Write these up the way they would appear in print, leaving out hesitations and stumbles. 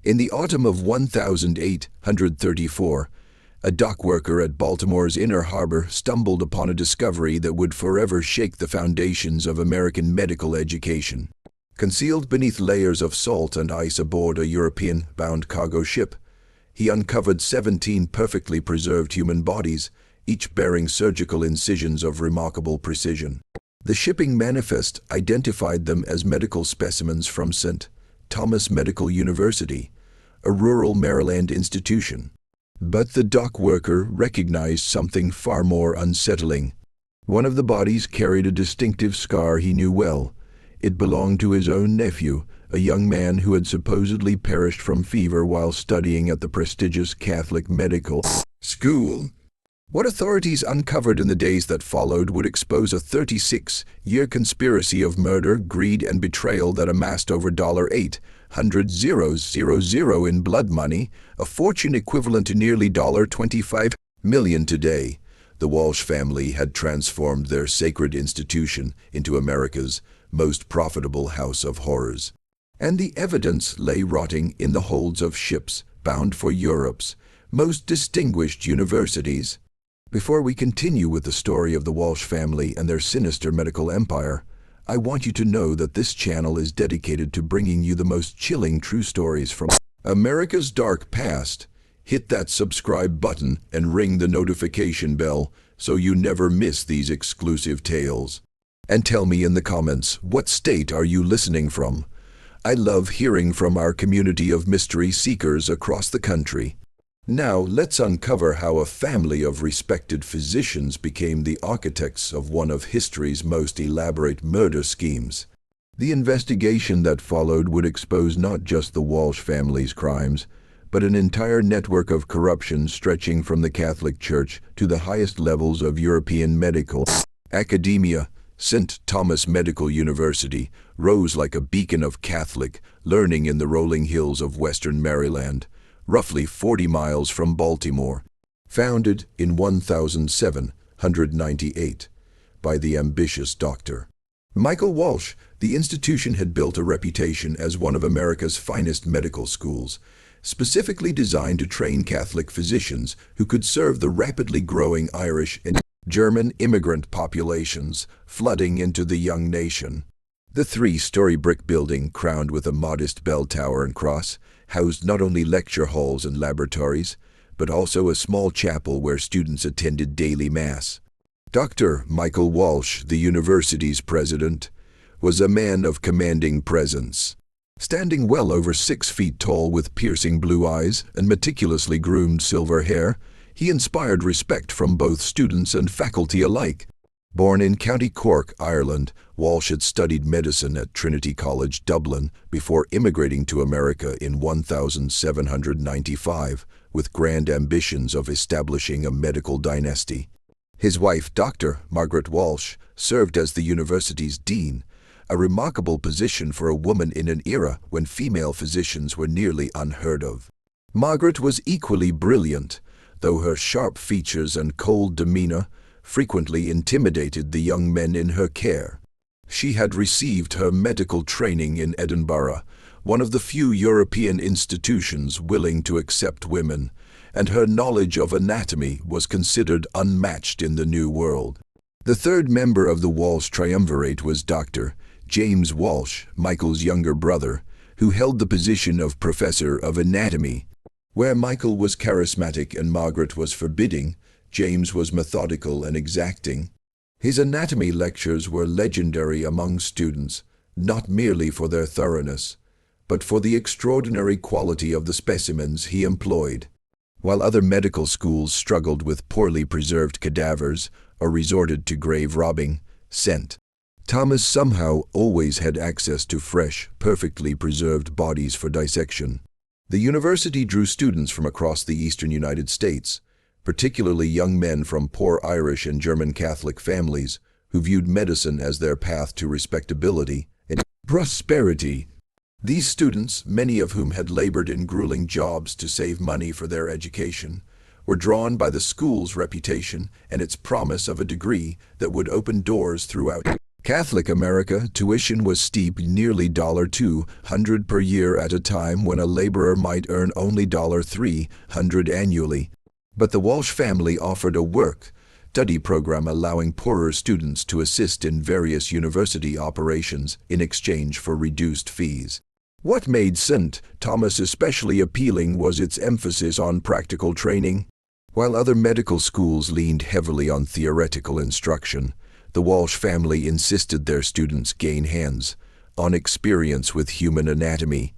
In the autumn of 1834, a dock worker at Baltimore's Inner Harbor stumbled upon a discovery that would forever shake the foundations of American medical education. Concealed beneath layers of salt and ice aboard a European-bound cargo ship, he uncovered 17 perfectly preserved human bodies, each bearing surgical incisions of remarkable precision. The shipping manifest identified them as medical specimens from St. Thomas Medical University, a rural Maryland institution. But the dock worker recognized something far more unsettling. One of the bodies carried a distinctive scar he knew well. It belonged to his own nephew, a young man who had supposedly perished from fever while studying at the prestigious Catholic medical school. What authorities uncovered in the days that followed would expose a 36-year conspiracy of murder, greed, and betrayal that amassed over $800,000 in blood money, a fortune equivalent to nearly $25 million today. The Walsh family had transformed their sacred institution into America's most profitable house of horrors. And the evidence lay rotting in the holds of ships bound for Europe's most distinguished universities. Before we continue with the story of the Walsh family and their sinister medical empire, I want you to know that this channel is dedicated to bringing you the most chilling true stories from America's dark past. Hit that subscribe button and ring the notification bell so you never miss these exclusive tales. And tell me in the comments, what state are you listening from? I love hearing from our community of mystery seekers across the country. Now, let's uncover how a family of respected physicians became the architects of one of history's most elaborate murder schemes. The investigation that followed would expose not just the Walsh family's crimes, but an entire network of corruption stretching from the Catholic Church to the highest levels of European medical academia. St. Thomas Medical University rose like a beacon of Catholic learning in the rolling hills of western Maryland, roughly 40 miles from Baltimore. Founded in 1798 by the ambitious Dr. Michael Walsh, the institution had built a reputation as one of America's finest medical schools, specifically designed to train Catholic physicians who could serve the rapidly growing Irish and German immigrant populations flooding into the young nation. The three-story brick building, crowned with a modest bell tower and cross, housed not only lecture halls and laboratories, but also a small chapel where students attended daily mass. Dr. Michael Walsh, the university's president, was a man of commanding presence. Standing well over 6 feet tall with piercing blue eyes and meticulously groomed silver hair, he inspired respect from both students and faculty alike. Born in County Cork, Ireland, Walsh had studied medicine at Trinity College, Dublin, before immigrating to America in 1795, with grand ambitions of establishing a medical dynasty. His wife, Dr. Margaret Walsh, served as the university's dean, a remarkable position for a woman in an era when female physicians were nearly unheard of. Margaret was equally brilliant, though her sharp features and cold demeanor frequently intimidated the young men in her care. She had received her medical training in Edinburgh, one of the few European institutions willing to accept women, and her knowledge of anatomy was considered unmatched in the New World. The third member of the Walsh triumvirate was Dr. James Walsh, Michael's younger brother, who held the position of professor of anatomy. Where Michael was charismatic and Margaret was forbidding, James was methodical and exacting. His anatomy lectures were legendary among students, not merely for their thoroughness, but for the extraordinary quality of the specimens he employed. While other medical schools struggled with poorly preserved cadavers or resorted to grave robbing, St. Thomas somehow always had access to fresh, perfectly preserved bodies for dissection. The university drew students from across the eastern United States, particularly young men from poor Irish and German Catholic families who viewed medicine as their path to respectability and prosperity. These students, many of whom had labored in grueling jobs to save money for their education, were drawn by the school's reputation and its promise of a degree that would open doors throughout Catholic America, tuition was steep, nearly $200 per year at a time when a laborer might earn only $300 annually. But the Walsh family offered a work-study program allowing poorer students to assist in various university operations in exchange for reduced fees. What made St. Thomas especially appealing was its emphasis on practical training. While other medical schools leaned heavily on theoretical instruction, the Walsh family insisted their students gain hands-on experience with human anatomy.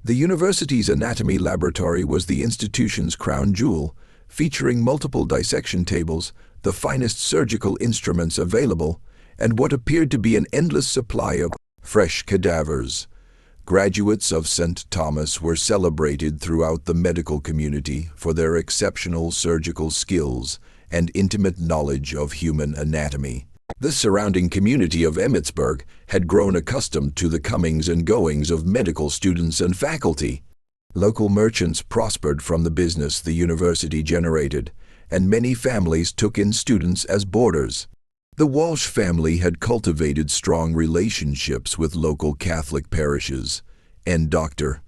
The university's anatomy laboratory was the institution's crown jewel, featuring multiple dissection tables, the finest surgical instruments available, and what appeared to be an endless supply of fresh cadavers. Graduates of St. Thomas were celebrated throughout the medical community for their exceptional surgical skills and intimate knowledge of human anatomy. The surrounding community of Emmitsburg had grown accustomed to the comings and goings of medical students and faculty. Local merchants prospered from the business the university generated, and many families took in students as boarders. The Walsh family had cultivated strong relationships with local Catholic parishes, and Dr.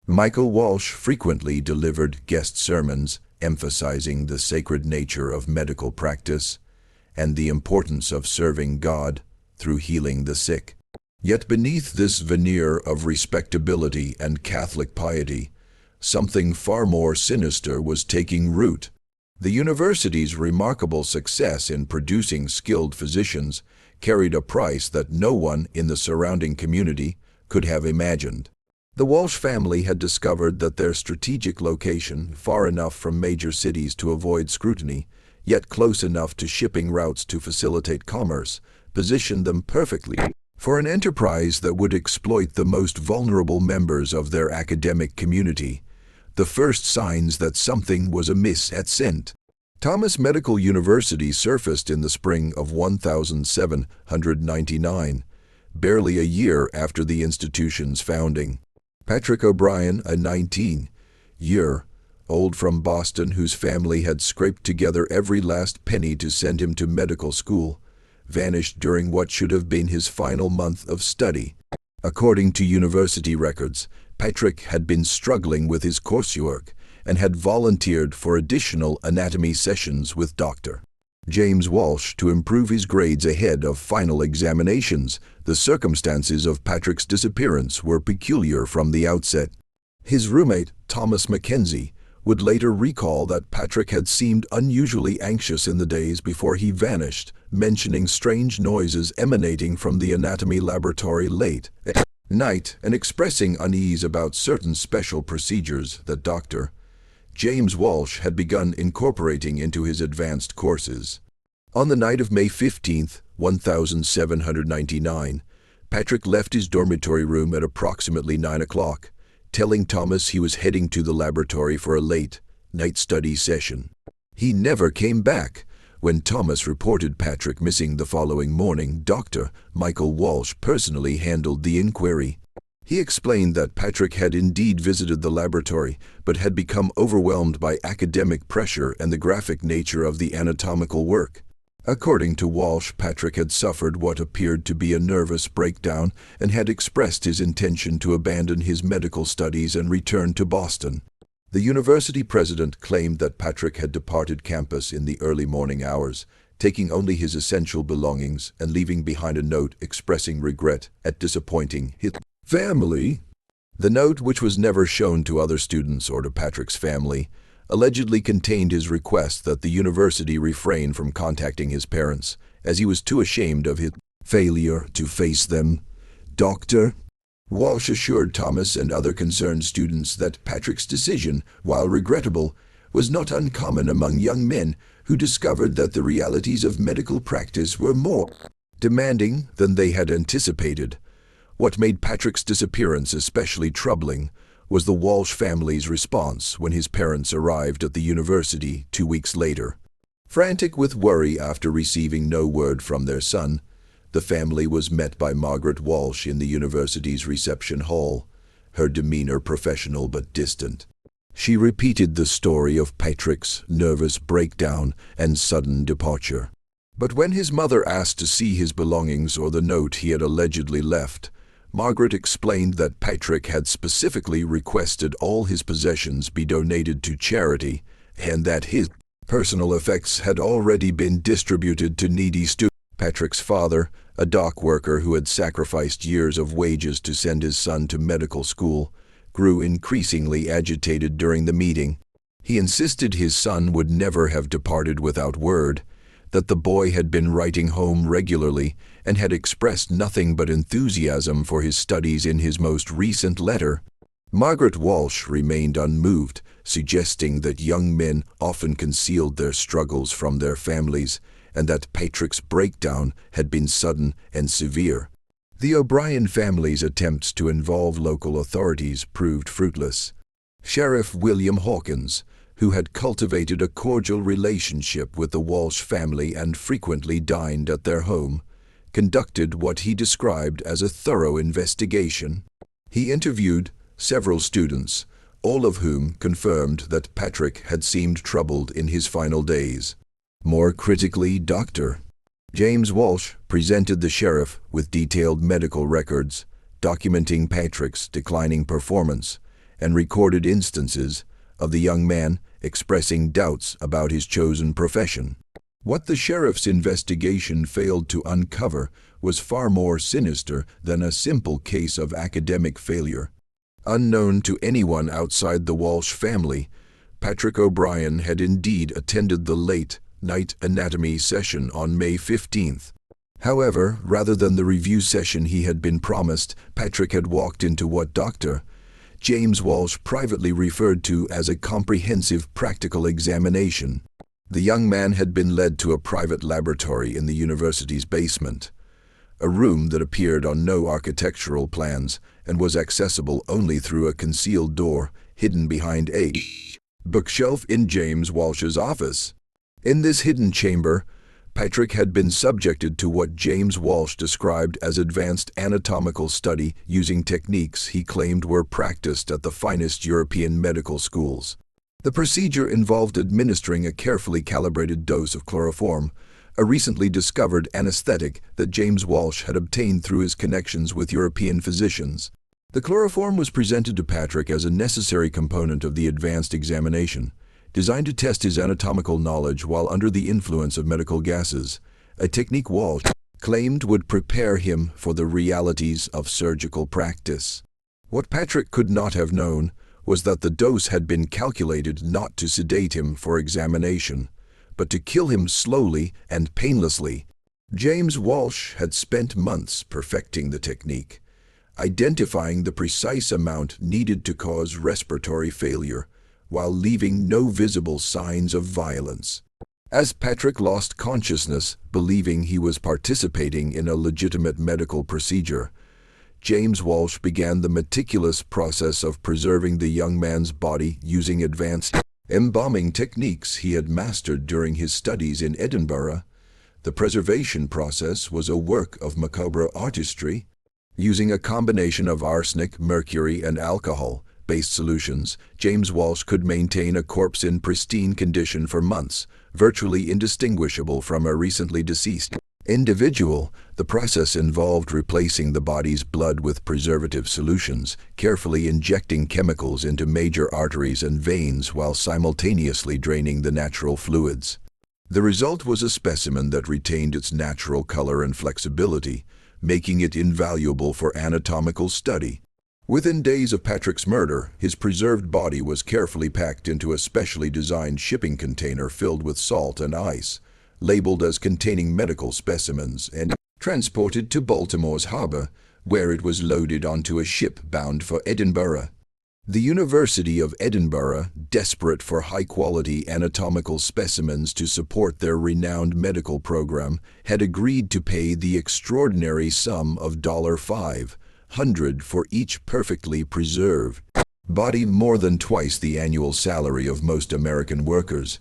Michael Walsh frequently delivered guest sermons emphasizing the sacred nature of medical practice and the importance of serving God through healing the sick. Yet beneath this veneer of respectability and Catholic piety, something far more sinister was taking root. The university's remarkable success in producing skilled physicians carried a price that no one in the surrounding community could have imagined. The Walsh family had discovered that their strategic location, far enough from major cities to avoid scrutiny, yet close enough to shipping routes to facilitate commerce, positioned them perfectly for an enterprise that would exploit the most vulnerable members of their academic community. The first signs that something was amiss at St. Thomas Medical University surfaced in the spring of 1799, barely a year after the institution's founding. Patrick O'Brien, a 19-year-old from Boston whose family had scraped together every last penny to send him to medical school, vanished during what should have been his final month of study. According to university records, Patrick had been struggling with his coursework and had volunteered for additional anatomy sessions with Dr. James Walsh to improve his grades ahead of final examinations. The circumstances of Patrick's disappearance were peculiar from the outset. His roommate, Thomas Mackenzie, would later recall that Patrick had seemed unusually anxious in the days before he vanished, mentioning strange noises emanating from the anatomy laboratory late at night and expressing unease about certain special procedures that Dr. James Walsh had begun incorporating into his advanced courses. On the night of May 15, 1799, Patrick left his dormitory room at approximately 9 o'clock, telling Thomas he was heading to the laboratory for a late-night study session. He never came back. When Thomas reported Patrick missing the following morning, Dr. Michael Walsh personally handled the inquiry. He explained that Patrick had indeed visited the laboratory, but had become overwhelmed by academic pressure and the graphic nature of the anatomical work. According to Walsh, Patrick had suffered what appeared to be a nervous breakdown and had expressed his intention to abandon his medical studies and return to Boston. The university president claimed that Patrick had departed campus in the early morning hours, taking only his essential belongings and leaving behind a note expressing regret at disappointing his family. The note, which was never shown to other students or to Patrick's family, allegedly contained his request that the university refrain from contacting his parents, as he was too ashamed of his failure to face them. Dr. Walsh assured Thomas and other concerned students that Patrick's decision, while regrettable, was not uncommon among young men who discovered that the realities of medical practice were more demanding than they had anticipated. What made Patrick's disappearance especially troubling was the Walsh family's response when his parents arrived at the university 2 weeks later. Frantic with worry after receiving no word from their son, the family was met by Margaret Walsh in the university's reception hall, her demeanor professional but distant. She repeated the story of Patrick's nervous breakdown and sudden departure. But when his mother asked to see his belongings or the note he had allegedly left, Margaret explained that Patrick had specifically requested all his possessions be donated to charity and that his personal effects had already been distributed to needy students. Patrick's father, a dock worker who had sacrificed years of wages to send his son to medical school, grew increasingly agitated during the meeting. He insisted his son would never have departed without word, that the boy had been writing home regularly and had expressed nothing but enthusiasm for his studies in his most recent letter. Margaret Walsh remained unmoved, suggesting that young men often concealed their struggles from their families and that Patrick's breakdown had been sudden and severe. The O'Brien family's attempts to involve local authorities proved fruitless. Sheriff William Hawkins, who had cultivated a cordial relationship with the Walsh family and frequently dined at their home, conducted what he described as a thorough investigation. He interviewed several students, all of whom confirmed that Patrick had seemed troubled in his final days. More critically, Dr. James Walsh presented the sheriff with detailed medical records documenting Patrick's declining performance and recorded instances of the young man expressing doubts about his chosen profession. What the sheriff's investigation failed to uncover was far more sinister than a simple case of academic failure. Unknown to anyone outside the Walsh family, Patrick O'Brien had indeed attended the late-night anatomy session on May 15th. However, rather than the review session he had been promised, Patrick had walked into what Dr. James Walsh privately referred to as a comprehensive practical examination. The young man had been led to a private laboratory in the university's basement, a room that appeared on no architectural plans and was accessible only through a concealed door hidden behind a bookshelf in James Walsh's office. In this hidden chamber, Patrick had been subjected to what James Walsh described as advanced anatomical study using techniques he claimed were practiced at the finest European medical schools. The procedure involved administering a carefully calibrated dose of chloroform, a recently discovered anesthetic that James Walsh had obtained through his connections with European physicians. The chloroform was presented to Patrick as a necessary component of the advanced examination, designed to test his anatomical knowledge while under the influence of medical gases, a technique Walsh claimed would prepare him for the realities of surgical practice. What Patrick could not have known was that the dose had been calculated not to sedate him for examination, but to kill him slowly and painlessly. James Walsh had spent months perfecting the technique, identifying the precise amount needed to cause respiratory failure, while leaving no visible signs of violence. As Patrick lost consciousness, believing he was participating in a legitimate medical procedure, James Walsh began the meticulous process of preserving the young man's body using advanced embalming techniques he had mastered during his studies in Edinburgh. The preservation process was a work of macabre artistry. Using a combination of arsenic, mercury, and alcohol-based solutions, James Walsh could maintain a corpse in pristine condition for months, virtually indistinguishable from a recently deceased individual. The process involved replacing the body's blood with preservative solutions, carefully injecting chemicals into major arteries and veins while simultaneously draining the natural fluids. The result was a specimen that retained its natural color and flexibility, making it invaluable for anatomical study. Within days of Patrick's murder, his preserved body was carefully packed into a specially designed shipping container filled with salt and ice, labeled as containing medical specimens, and transported to Baltimore's harbor, where it was loaded onto a ship bound for Edinburgh. The University of Edinburgh, desperate for high-quality anatomical specimens to support their renowned medical program, had agreed to pay the extraordinary sum of $500 for each perfectly preserved body, more than twice the annual salary of most American workers.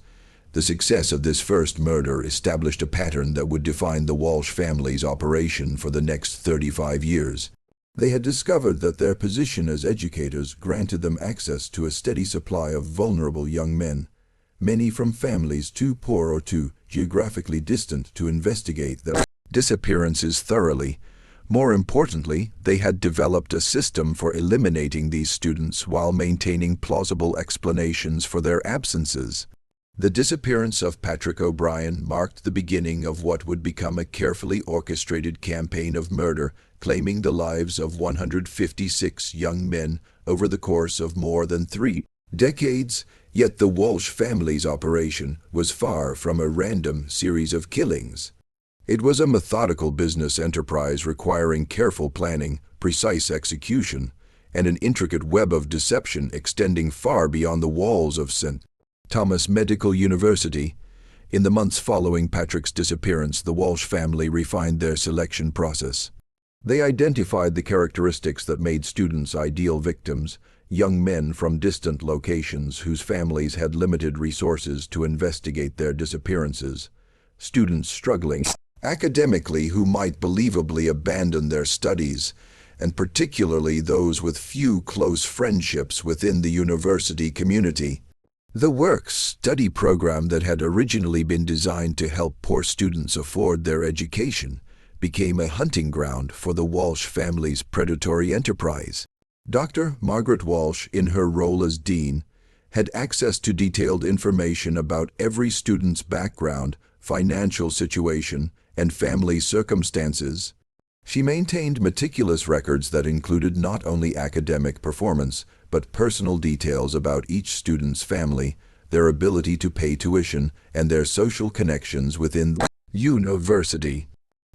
The success of this first murder established a pattern that would define the Walsh family's operation for the next 35 years. They had discovered that their position as educators granted them access to a steady supply of vulnerable young men, many from families too poor or too geographically distant to investigate their disappearances thoroughly. More importantly, they had developed a system for eliminating these students while maintaining plausible explanations for their absences. The disappearance of Patrick O'Brien marked the beginning of what would become a carefully orchestrated campaign of murder, claiming the lives of 156 young men over the course of more than 3 decades. Yet the Walsh family's operation was far from a random series of killings. It was a methodical business enterprise requiring careful planning, precise execution, and an intricate web of deception extending far beyond the walls of St. Thomas Medical University. In the months following Patrick's disappearance, the Walsh family refined their selection process. They identified the characteristics that made students ideal victims: young men from distant locations whose families had limited resources to investigate their disappearances, students struggling academically who might believably abandon their studies, and particularly those with few close friendships within the university community. The work-study program that had originally been designed to help poor students afford their education became a hunting ground for the Walsh family's predatory enterprise. Dr. Margaret Walsh, in her role as dean, had access to detailed information about every student's background, financial situation, and family circumstances. She maintained meticulous records that included not only academic performance, but personal details about each student's family, their ability to pay tuition, and their social connections within the university.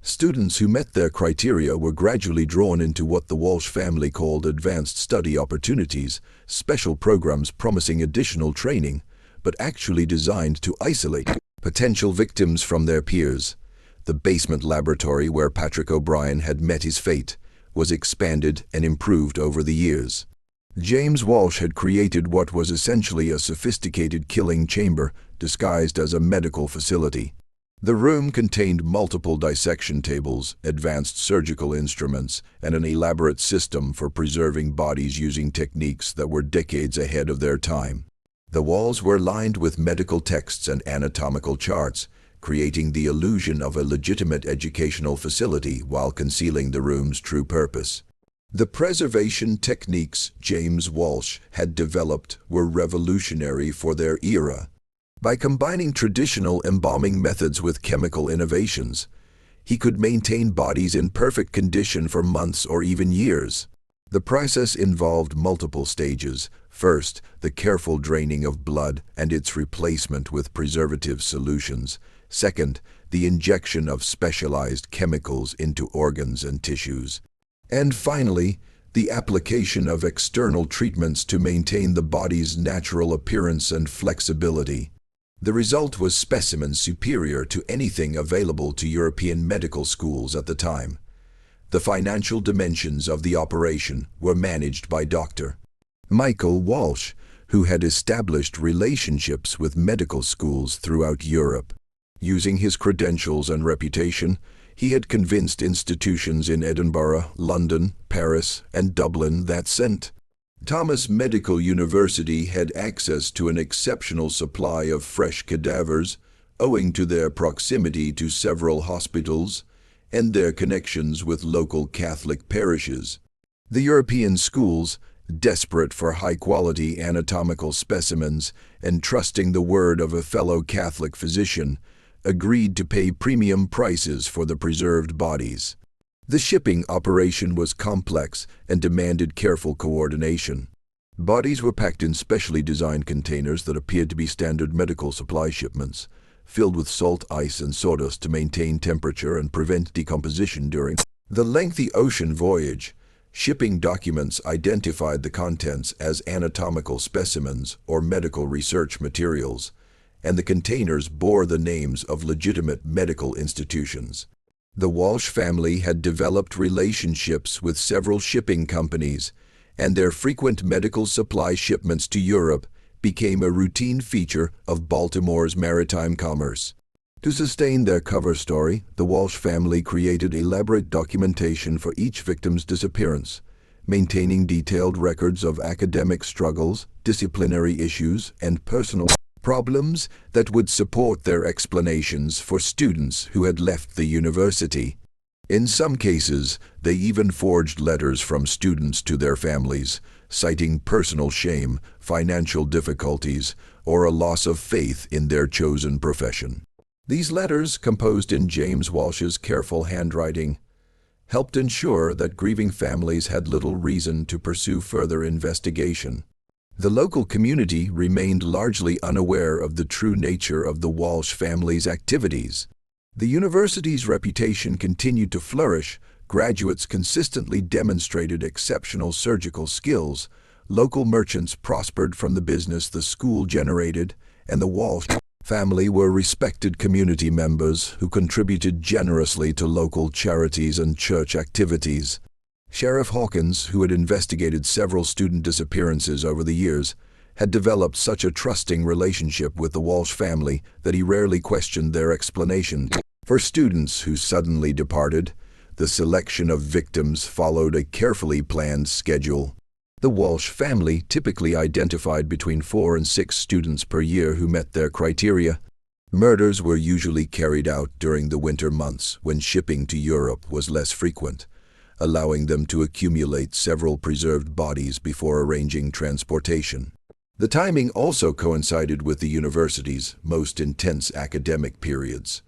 Students who met their criteria were gradually drawn into what the Walsh family called advanced study opportunities, special programs promising additional training, but actually designed to isolate potential victims from their peers. The basement laboratory where Patrick O'Brien had met his fate was expanded and improved over the years. James Walsh had created what was essentially a sophisticated killing chamber disguised as a medical facility. The room contained multiple dissection tables, advanced surgical instruments, and an elaborate system for preserving bodies using techniques that were decades ahead of their time. The walls were lined with medical texts and anatomical charts, creating the illusion of a legitimate educational facility while concealing the room's true purpose. The preservation techniques James Walsh had developed were revolutionary for their era. By combining traditional embalming methods with chemical innovations, he could maintain bodies in perfect condition for months or even years. The process involved multiple stages. First, the careful draining of blood and its replacement with preservative solutions. Second, the injection of specialized chemicals into organs and tissues. And finally, the application of external treatments to maintain the body's natural appearance and flexibility. The result was specimens superior to anything available to European medical schools at the time. The financial dimensions of the operation were managed by Dr. Michael Walsh, who had established relationships with medical schools throughout Europe. Using his credentials and reputation, he had convinced institutions in Edinburgh, London, Paris, and Dublin that St. Thomas Medical University had access to an exceptional supply of fresh cadavers, owing to their proximity to several hospitals and their connections with local Catholic parishes. The European schools, desperate for high-quality anatomical specimens and trusting the word of a fellow Catholic physician, agreed to pay premium prices for the preserved bodies. The shipping operation was complex and demanded careful coordination. Bodies were packed in specially designed containers that appeared to be standard medical supply shipments, filled with salt, ice, and sawdust to maintain temperature and prevent decomposition during the lengthy ocean voyage. Shipping documents identified the contents as anatomical specimens or medical research materials, and the containers bore the names of legitimate medical institutions. The Walsh family had developed relationships with several shipping companies, and their frequent medical supply shipments to Europe became a routine feature of Baltimore's maritime commerce. To sustain their cover story, the Walsh family created elaborate documentation for each victim's disappearance, maintaining detailed records of academic struggles, disciplinary issues, and personal problems that would support their explanations for students who had left the university. In some cases, they even forged letters from students to their families, citing personal shame, financial difficulties, or a loss of faith in their chosen profession. These letters, composed in James Walsh's careful handwriting, helped ensure that grieving families had little reason to pursue further investigation. The local community remained largely unaware of the true nature of the Walsh family's activities. The university's reputation continued to flourish. Graduates consistently demonstrated exceptional surgical skills. Local merchants prospered from the business the school generated, and the Walsh family were respected community members who contributed generously to local charities and church activities. Sheriff Hawkins, who had investigated several student disappearances over the years, had developed such a trusting relationship with the Walsh family that he rarely questioned their explanation. For students who suddenly departed, the selection of victims followed a carefully planned schedule. The Walsh family typically identified between 4 and 6 students per year who met their criteria. Murders were usually carried out during the winter months when shipping to Europe was less frequent, allowing them to accumulate several preserved bodies before arranging transportation. The timing also coincided with the university's most intense academic periods,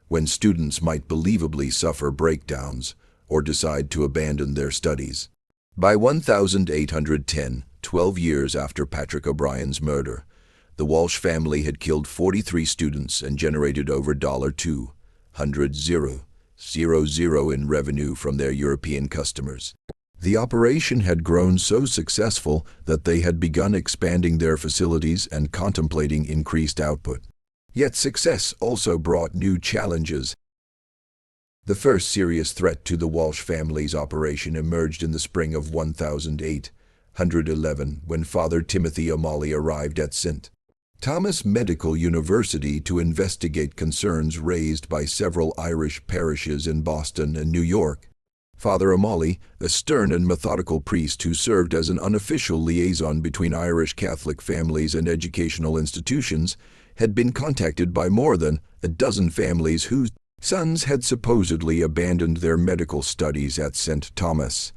when students might believably suffer breakdowns or decide to abandon their studies. By 1810, 12 years after Patrick O'Brien's murder, the Walsh family had killed 43 students and generated over $200,000 in revenue from their European customers. The operation had grown so successful that they had begun expanding their facilities and contemplating increased output. Yet success also brought new challenges. The first serious threat to the Walsh family's operation emerged in the spring of 1811 when Father Timothy O'Malley arrived at St. Thomas Medical University to investigate concerns raised by several Irish parishes in Boston and New York. Father O'Malley, a stern and methodical priest who served as an unofficial liaison between Irish Catholic families and educational institutions, had been contacted by more than a dozen families whose sons had supposedly abandoned their medical studies at St. Thomas.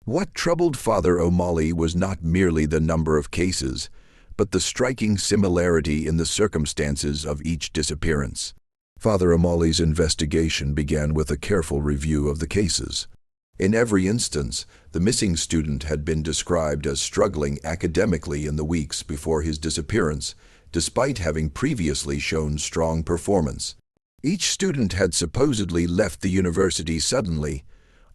What troubled Father O'Malley was not merely the number of cases, but the striking similarity in the circumstances of each disappearance. Father O'Malley's investigation began with a careful review of the cases. In every instance, the missing student had been described as struggling academically in the weeks before his disappearance, despite having previously shown strong performance. Each student had supposedly left the university suddenly,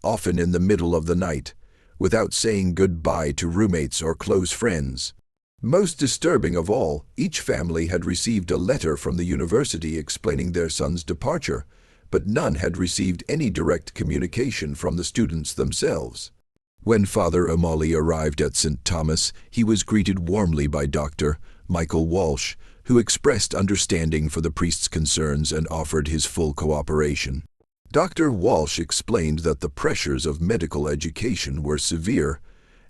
often in the middle of the night, without saying goodbye to roommates or close friends. Most disturbing of all, each family had received a letter from the university explaining their son's departure, but none had received any direct communication from the students themselves. When Father O'Malley arrived at St. Thomas, he was greeted warmly by Dr. Michael Walsh, who expressed understanding for the priest's concerns and offered his full cooperation. Dr. Walsh explained that the pressures of medical education were severe,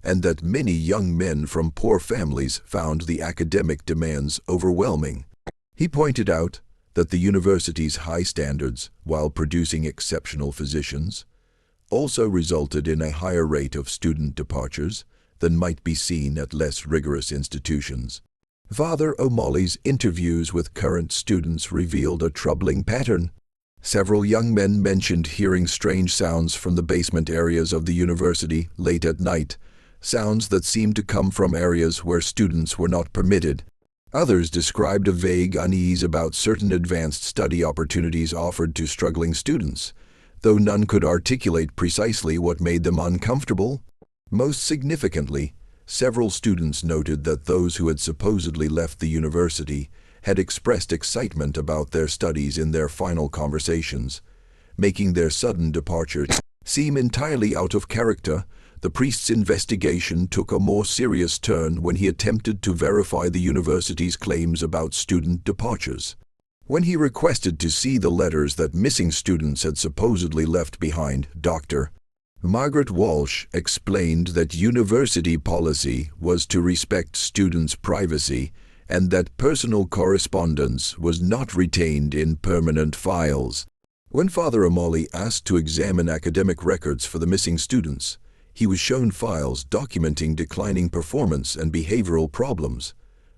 and that many young men from poor families found the academic demands overwhelming. He pointed out that the university's high standards, while producing exceptional physicians, also resulted in a higher rate of student departures than might be seen at less rigorous institutions. Father O'Malley's interviews with current students revealed a troubling pattern. Several young men mentioned hearing strange sounds from the basement areas of the university late at night, sounds that seemed to come from areas where students were not permitted. Others described a vague unease about certain advanced study opportunities offered to struggling students, though none could articulate precisely what made them uncomfortable. Most significantly, several students noted that those who had supposedly left the university had expressed excitement about their studies in their final conversations, making their sudden departure seem entirely out of character. The priest's investigation took a more serious turn when he attempted to verify the university's claims about student departures. When he requested to see the letters that missing students had supposedly left behind, Dr. Margaret Walsh explained that university policy was to respect students' privacy and that personal correspondence was not retained in permanent files. When Father O'Malley asked to examine academic records for the missing students, he was shown files documenting declining performance and behavioral problems,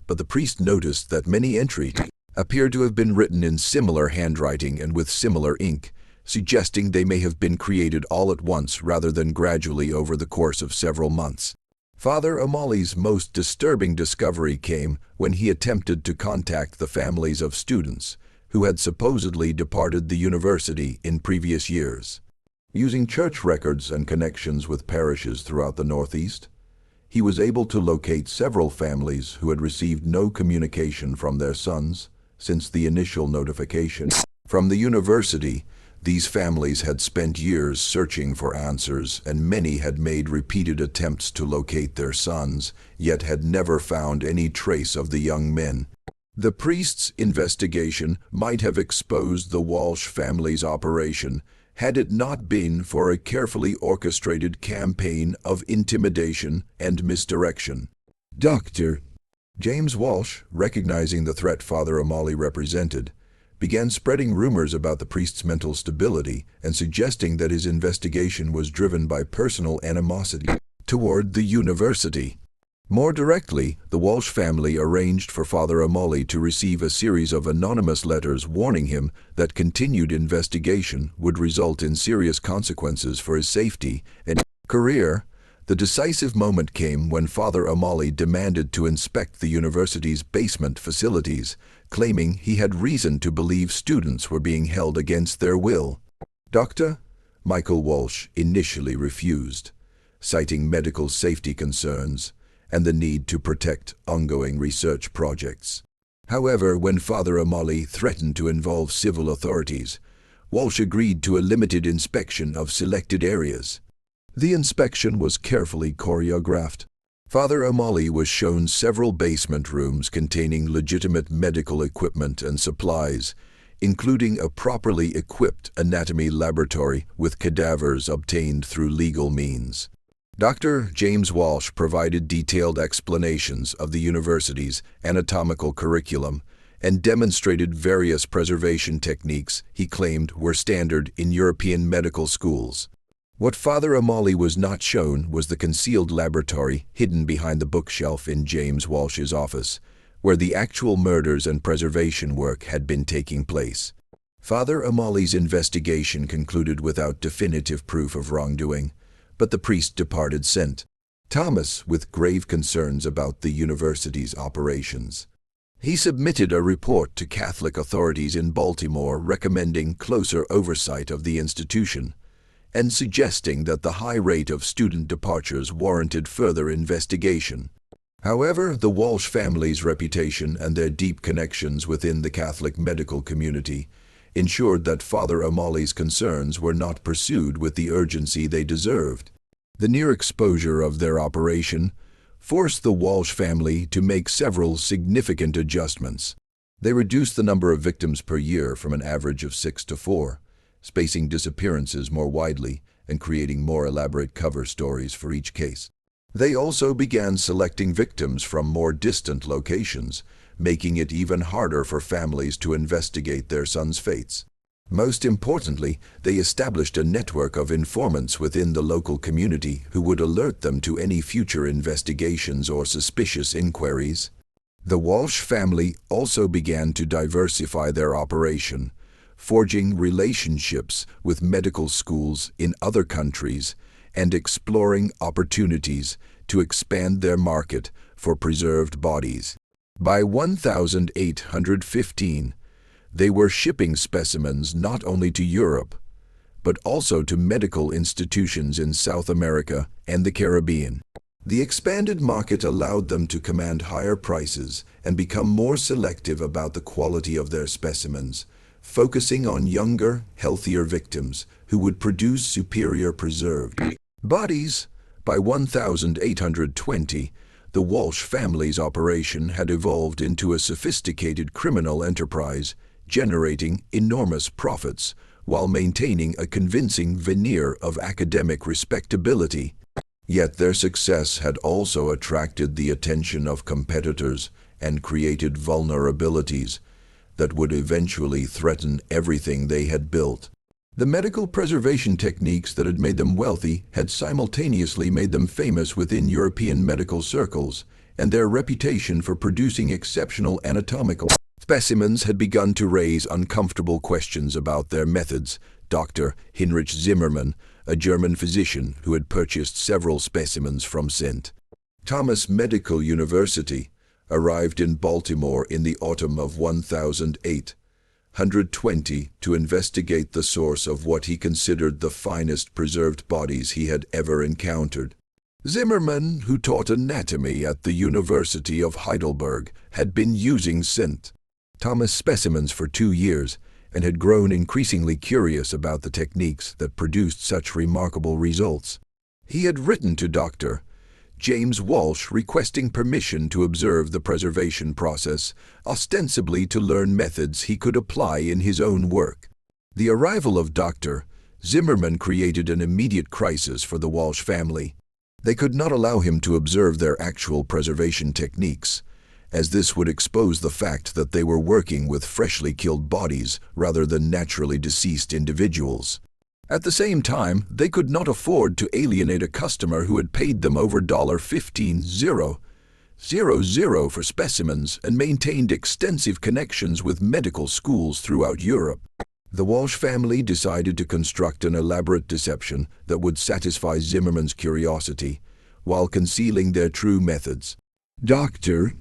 but the priest noticed that many entries appeared to have been written in similar handwriting and with similar ink, suggesting they may have been created all at once rather than gradually over the course of several months. Father O'Malley's most disturbing discovery came when he attempted to contact the families of students who had supposedly departed the university in previous years. Using church records and connections with parishes throughout the Northeast, he was able to locate several families who had received no communication from their sons since the initial notification from the university. These families had spent years searching for answers, and many had made repeated attempts to locate their sons, yet had never found any trace of the young men. The priest's investigation might have exposed the Walsh family's operation had it not been for a carefully orchestrated campaign of intimidation and misdirection. Dr. James Walsh, recognizing the threat Father O'Malley represented, began spreading rumors about the priest's mental stability and suggesting that his investigation was driven by personal animosity toward the university. More directly, the Walsh family arranged for Father O'Malley to receive a series of anonymous letters warning him that continued investigation would result in serious consequences for his safety and career. The decisive moment came when Father O'Malley demanded to inspect the university's basement facilities, claiming he had reason to believe students were being held against their will. Dr. Michael Walsh initially refused, citing medical safety concerns and the need to protect ongoing research projects. However, when Father O'Malley threatened to involve civil authorities, Walsh agreed to a limited inspection of selected areas. The inspection was carefully choreographed. Father O'Malley was shown several basement rooms containing legitimate medical equipment and supplies, including a properly equipped anatomy laboratory with cadavers obtained through legal means. Dr. James Walsh provided detailed explanations of the university's anatomical curriculum and demonstrated various preservation techniques he claimed were standard in European medical schools. What Father O'Malley was not shown was the concealed laboratory hidden behind the bookshelf in James Walsh's office, where the actual murders and preservation work had been taking place. Father O'Malley's investigation concluded without definitive proof of wrongdoing, but the priest departed St. Thomas with grave concerns about the university's operations. He submitted a report to Catholic authorities in Baltimore recommending closer oversight of the institution and suggesting that the high rate of student departures warranted further investigation. However, the Walsh family's reputation and their deep connections within the Catholic medical community ensured that Father O'Malley's concerns were not pursued with the urgency they deserved. The near exposure of their operation forced the Walsh family to make several significant adjustments. They reduced the number of victims per year from an average of 6 to 4, spacing disappearances more widely and creating more elaborate cover stories for each case. They also began selecting victims from more distant locations, making it even harder for families to investigate their sons' fates. Most importantly, they established a network of informants within the local community who would alert them to any future investigations or suspicious inquiries. The Walsh family also began to diversify their operation, forging relationships with medical schools in other countries and exploring opportunities to expand their market for preserved bodies. By 1815, they were shipping specimens not only to Europe, but also to medical institutions in South America and the Caribbean. The expanded market allowed them to command higher prices and become more selective about the quality of their specimens, focusing on younger, healthier victims who would produce superior preserved bodies. By 1820, the Walsh family's operation had evolved into a sophisticated criminal enterprise, generating enormous profits while maintaining a convincing veneer of academic respectability. Yet their success had also attracted the attention of competitors and created vulnerabilities that would eventually threaten everything they had built. The medical preservation techniques that had made them wealthy had simultaneously made them famous within European medical circles, and their reputation for producing exceptional anatomical specimens had begun to raise uncomfortable questions about their methods. Dr. Heinrich Zimmermann, a German physician who had purchased several specimens from St. Thomas Medical University, arrived in Baltimore in the autumn of 1820 to investigate the source of what he considered the finest preserved bodies he had ever encountered. Zimmermann, who taught anatomy at the University of Heidelberg, had been using St. Thomas specimens for 2 years and had grown increasingly curious about the techniques that produced such remarkable results. He had written to Dr. James Walsh requesting permission to observe the preservation process, ostensibly to learn methods he could apply in his own work. The arrival of Dr. Zimmermann created an immediate crisis for the Walsh family. They could not allow him to observe their actual preservation techniques, as this would expose the fact that they were working with freshly killed bodies rather than naturally deceased individuals. At the same time, they could not afford to alienate a customer who had paid them over $15,000 for specimens and maintained extensive connections with medical schools throughout Europe. The Walsh family decided to construct an elaborate deception that would satisfy Zimmermann's curiosity while concealing their true methods. Dr.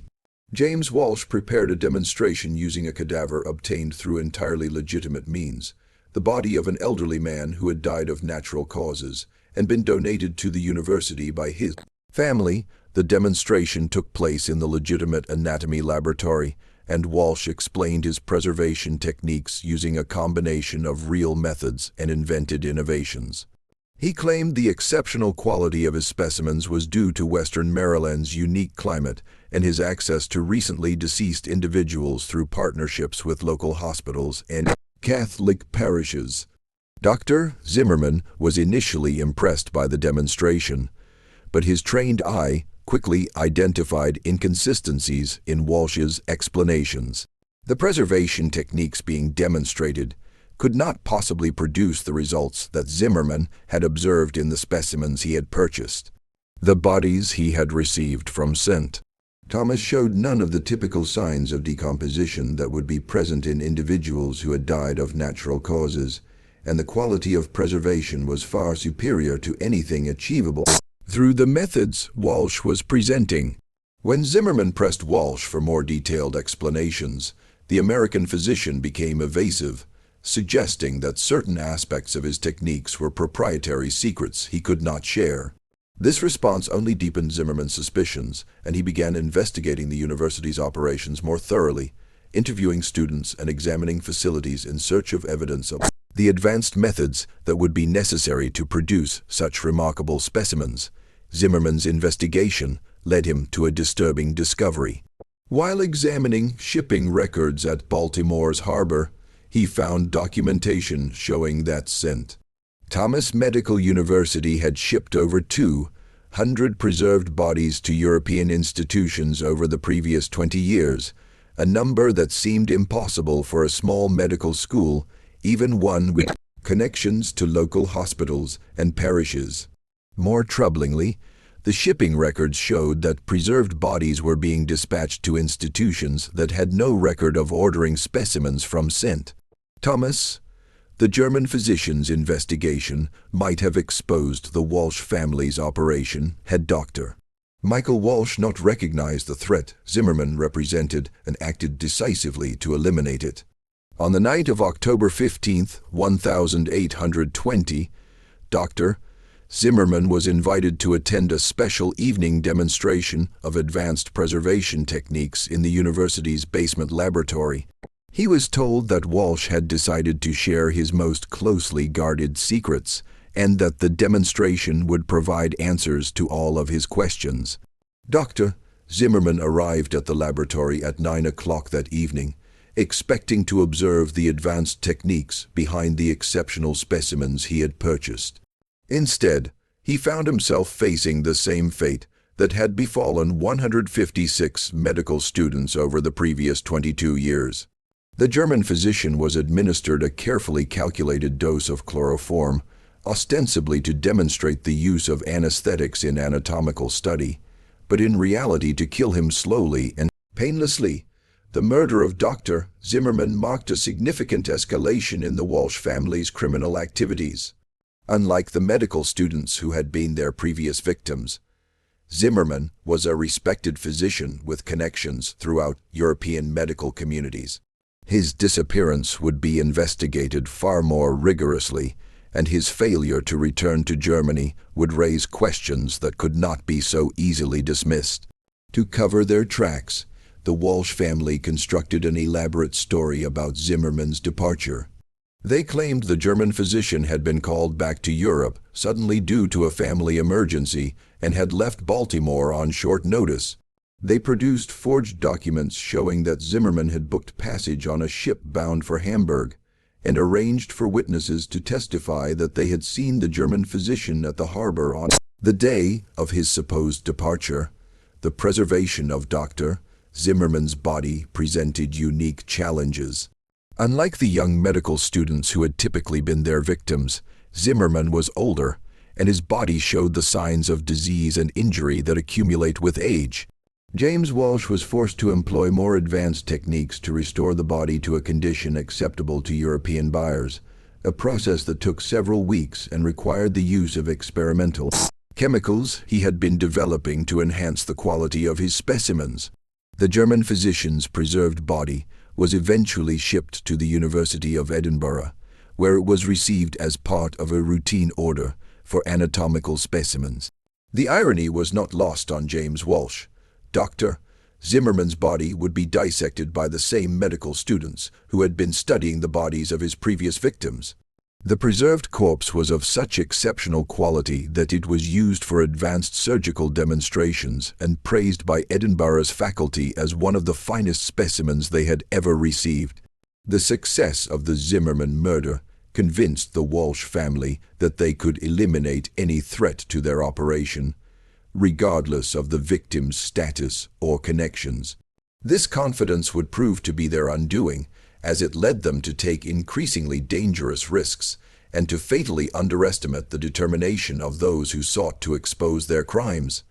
James Walsh prepared a demonstration using a cadaver obtained through entirely legitimate means, the body of an elderly man who had died of natural causes and been donated to the university by his family. The demonstration took place in the legitimate anatomy laboratory, and Walsh explained his preservation techniques using a combination of real methods and invented innovations. He claimed the exceptional quality of his specimens was due to Western Maryland's unique climate and his access to recently deceased individuals through partnerships with local hospitals and Catholic parishes. Dr. Zimmermann was initially impressed by the demonstration, but his trained eye quickly identified inconsistencies in Walsh's explanations. The preservation techniques being demonstrated could not possibly produce the results that Zimmermann had observed in the specimens he had purchased. The bodies he had received from St. Thomas showed none of the typical signs of decomposition that would be present in individuals who had died of natural causes, and the quality of preservation was far superior to anything achievable through the methods Walsh was presenting. When Zimmermann pressed Walsh for more detailed explanations, the American physician became evasive, suggesting that certain aspects of his techniques were proprietary secrets he could not share. This response only deepened Zimmermann's suspicions, and he began investigating the university's operations more thoroughly, interviewing students and examining facilities in search of evidence of the advanced methods that would be necessary to produce such remarkable specimens. Zimmermann's investigation led him to a disturbing discovery. While examining shipping records at Baltimore's harbor, he found documentation showing that St. Thomas Medical University had shipped over 200 preserved bodies to European institutions over the previous 20 years, a number that seemed impossible for a small medical school, even one with connections to local hospitals and parishes. More troublingly, the shipping records showed that preserved bodies were being dispatched to institutions that had no record of ordering specimens from St. Thomas. The German physician's investigation might have exposed the Walsh family's operation had Dr. Michael Walsh not recognized the threat Zimmermann represented and acted decisively to eliminate it. On the night of October 15, 1820, Dr. Zimmermann was invited to attend a special evening demonstration of advanced preservation techniques in the university's basement laboratory. He was told that Walsh had decided to share his most closely guarded secrets and that the demonstration would provide answers to all of his questions. Dr. Zimmermann arrived at the laboratory at 9 o'clock that evening, expecting to observe the advanced techniques behind the exceptional specimens he had purchased. Instead, he found himself facing the same fate that had befallen 156 medical students over the previous 22 years. The German physician was administered a carefully calculated dose of chloroform, ostensibly to demonstrate the use of anesthetics in anatomical study, but in reality to kill him slowly and painlessly. The murder of Dr. Zimmerman marked a significant escalation in the Walsh family's criminal activities. Unlike the medical students who had been their previous victims, Zimmerman was a respected physician with connections throughout European medical communities. His disappearance would be investigated far more rigorously, and his failure to return to Germany would raise questions that could not be so easily dismissed. To cover their tracks, the Walsh family constructed an elaborate story about Zimmerman's departure. They claimed the German physician had been called back to Europe suddenly due to a family emergency and had left Baltimore on short notice. They produced forged documents showing that Zimmerman had booked passage on a ship bound for Hamburg and arranged for witnesses to testify that they had seen the German physician at the harbor on the day of his supposed departure. The preservation of Dr. Zimmerman's body presented unique challenges. Unlike the young medical students who had typically been their victims, Zimmerman was older, and his body showed the signs of disease and injury that accumulate with age. James Walsh was forced to employ more advanced techniques to restore the body to a condition acceptable to European buyers, a process that took several weeks and required the use of experimental chemicals he had been developing to enhance the quality of his specimens. The German physician's preserved body was eventually shipped to the University of Edinburgh, where it was received as part of a routine order for anatomical specimens. The irony was not lost on James Walsh. Dr. Zimmerman's body would be dissected by the same medical students who had been studying the bodies of his previous victims. The preserved corpse was of such exceptional quality that it was used for advanced surgical demonstrations and praised by Edinburgh's faculty as one of the finest specimens they had ever received. The success of the Zimmerman murder convinced the Walsh family that they could eliminate any threat to their operation, regardless of the victim's status or connections. This confidence would prove to be their undoing, as it led them to take increasingly dangerous risks and to fatally underestimate the determination of those who sought to expose their crimes.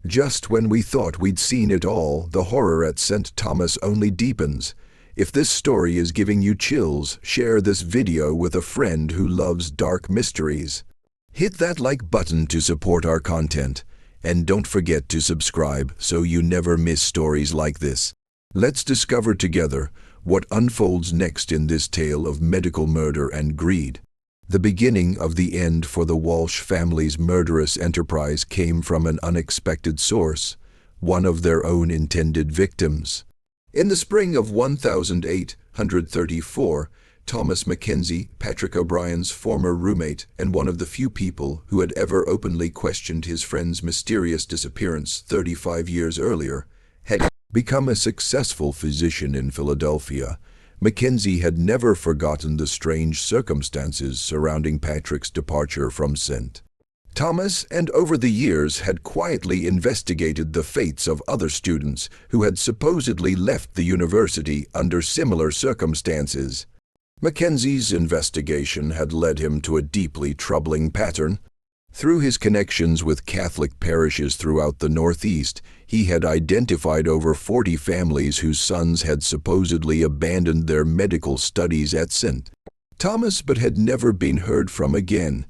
Just when we thought we'd seen it all, the horror at St. Thomas only deepens. If this story is giving you chills, share this video with a friend who loves dark mysteries. Hit that like button to support our content, and don't forget to subscribe so you never miss stories like this. Let's discover together what unfolds next in this tale of medical murder and greed. The beginning of the end for the Walsh family's murderous enterprise came from an unexpected source, one of their own intended victims. In the spring of 1834, Thomas Mackenzie, Patrick O'Brien's former roommate and one of the few people who had ever openly questioned his friend's mysterious disappearance 35 years earlier, had become a successful physician in Philadelphia. Mackenzie had never forgotten the strange circumstances surrounding Patrick's departure from St. Thomas, and over the years had quietly investigated the fates of other students who had supposedly left the university under similar circumstances. Mackenzie's investigation had led him to a deeply troubling pattern. Through his connections with Catholic parishes throughout the Northeast, he had identified over 40 families whose sons had supposedly abandoned their medical studies at St. Thomas but had never been heard from again.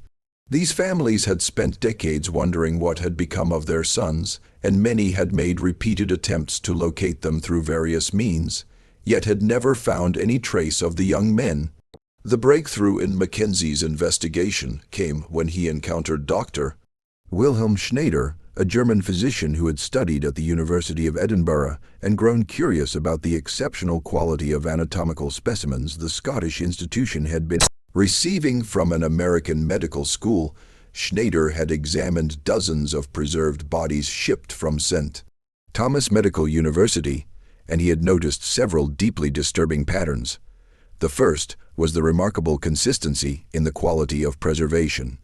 These families had spent decades wondering what had become of their sons, and many had made repeated attempts to locate them through various means, yet had never found any trace of the young men. The breakthrough in Mackenzie's investigation came when he encountered Dr. Wilhelm Schneider, a German physician who had studied at the University of Edinburgh and grown curious about the exceptional quality of anatomical specimens the Scottish institution had been receiving from an American medical school. Schneider had examined dozens of preserved bodies shipped from St. Thomas Medical University, and he had noticed several deeply disturbing patterns. The first was the remarkable consistency in the quality of preservation.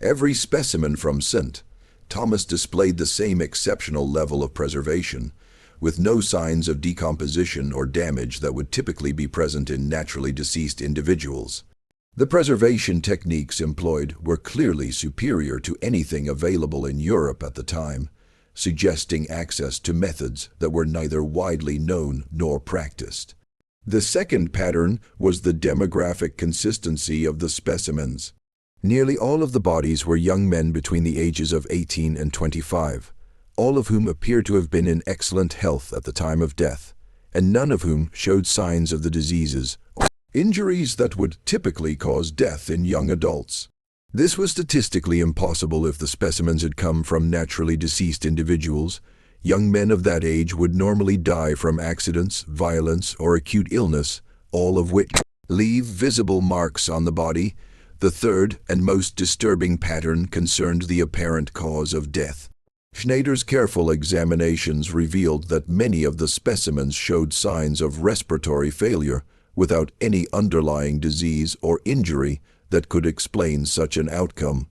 Every specimen from St. Thomas displayed the same exceptional level of preservation, with no signs of decomposition or damage that would typically be present in naturally deceased individuals. The preservation techniques employed were clearly superior to anything available in Europe at the time, suggesting access to methods that were neither widely known nor practiced. The second pattern was the demographic consistency of the specimens. Nearly all of the bodies were young men between the ages of 18 and 25, all of whom appeared to have been in excellent health at the time of death, and none of whom showed signs of the diseases or injuries that would typically cause death in young adults. This was statistically impossible if the specimens had come from naturally deceased individuals. Young men of that age would normally die from accidents, violence, or acute illness, all of which leave visible marks on the body. The third and most disturbing pattern concerned the apparent cause of death. Schneider's careful examinations revealed that many of the specimens showed signs of respiratory failure without any underlying disease or injury that could explain such an outcome.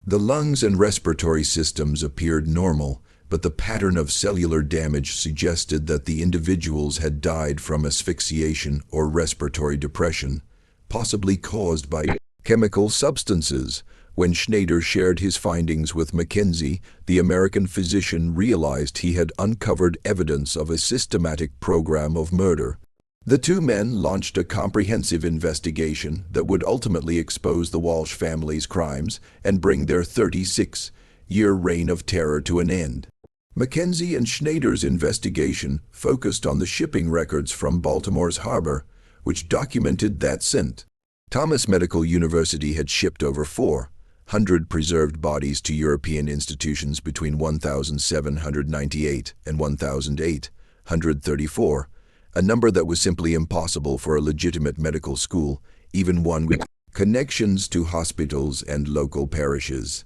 The lungs and respiratory systems appeared normal, but the pattern of cellular damage suggested that the individuals had died from asphyxiation or respiratory depression, possibly caused by chemical substances. When Schneider shared his findings with Mackenzie, the American physician realized he had uncovered evidence of a systematic program of murder. The two men launched a comprehensive investigation that would ultimately expose the Walsh family's crimes and bring their 36-year reign of terror to an end. Mackenzie and Schneider's investigation focused on the shipping records from Baltimore's harbor, which documented that St. Thomas Medical University had shipped over 400 preserved bodies to European institutions between 1798 and 1834, a number that was simply impossible for a legitimate medical school, even one with connections to hospitals and local parishes.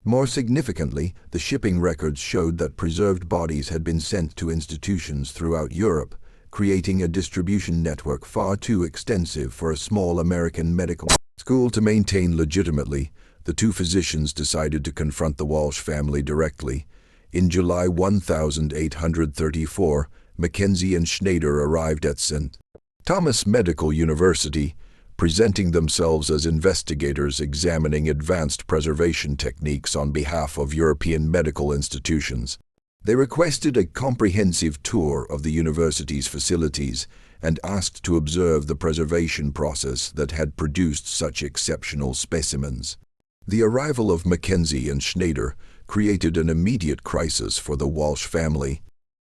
More significantly, the shipping records showed that preserved bodies had been sent to institutions throughout Europe, creating a distribution network far too extensive for a small American medical school to maintain legitimately. The two physicians decided to confront the Walsh family directly. In July 1834, Mackenzie and Schneider arrived at St. Thomas Medical University, presenting themselves as investigators examining advanced preservation techniques on behalf of European medical institutions. They requested a comprehensive tour of the university's facilities and asked to observe the preservation process that had produced such exceptional specimens. The arrival of Mackenzie and Schneider created an immediate crisis for the Walsh family.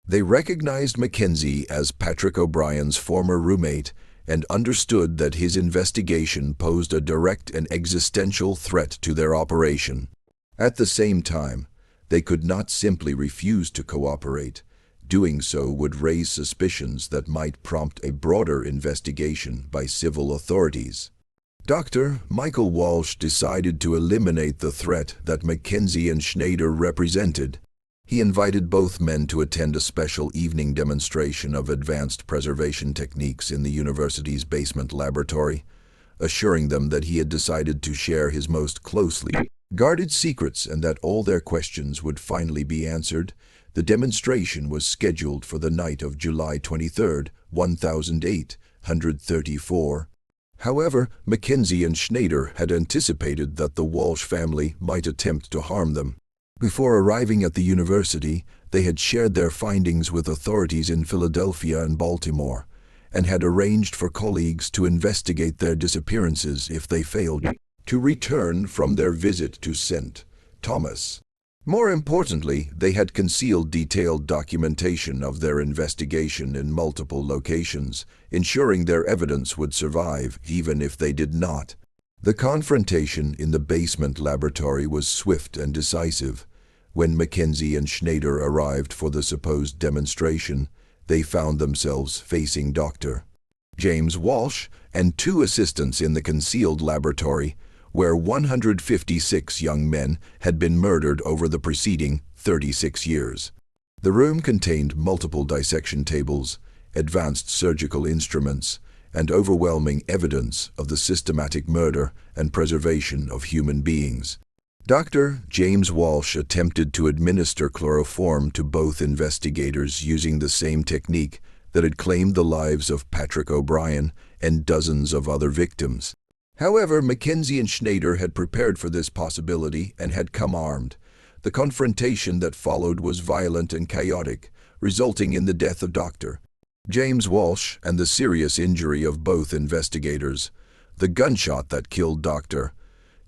They recognized Mackenzie as Patrick O'Brien's former roommate and understood that his investigation posed a direct and existential threat to their operation. At the same time, they could not simply refuse to cooperate. Doing so would raise suspicions that might prompt a broader investigation by civil authorities. Dr. Michael Walsh decided to eliminate the threat that Mackenzie and Schneider represented. He invited both men to attend a special evening demonstration of advanced preservation techniques in the university's basement laboratory, assuring them that he had decided to share his most closely guarded secrets and that all their questions would finally be answered. The demonstration was scheduled for the night of July 23, 1834. However, Mackenzie and Schneider had anticipated that the Walsh family might attempt to harm them. Before arriving at the university, they had shared their findings with authorities in Philadelphia and Baltimore, and had arranged for colleagues to investigate their disappearances if they failed to return from their visit to St. Thomas. More importantly, they had concealed detailed documentation of their investigation in multiple locations, ensuring their evidence would survive even if they did not. The confrontation in the basement laboratory was swift and decisive. When Mackenzie and Schneider arrived for the supposed demonstration, they found themselves facing Dr. James Walsh and two assistants in the concealed laboratory, where 156 young men had been murdered over the preceding 36 years. The room contained multiple dissection tables, advanced surgical instruments, and overwhelming evidence of the systematic murder and preservation of human beings. Dr. James Walsh attempted to administer chloroform to both investigators using the same technique that had claimed the lives of Patrick O'Brien and dozens of other victims. However, Mackenzie and Schneider had prepared for this possibility and had come armed. The confrontation that followed was violent and chaotic, resulting in the death of Dr. James Walsh and the serious injury of both investigators. The gunshot that killed Dr.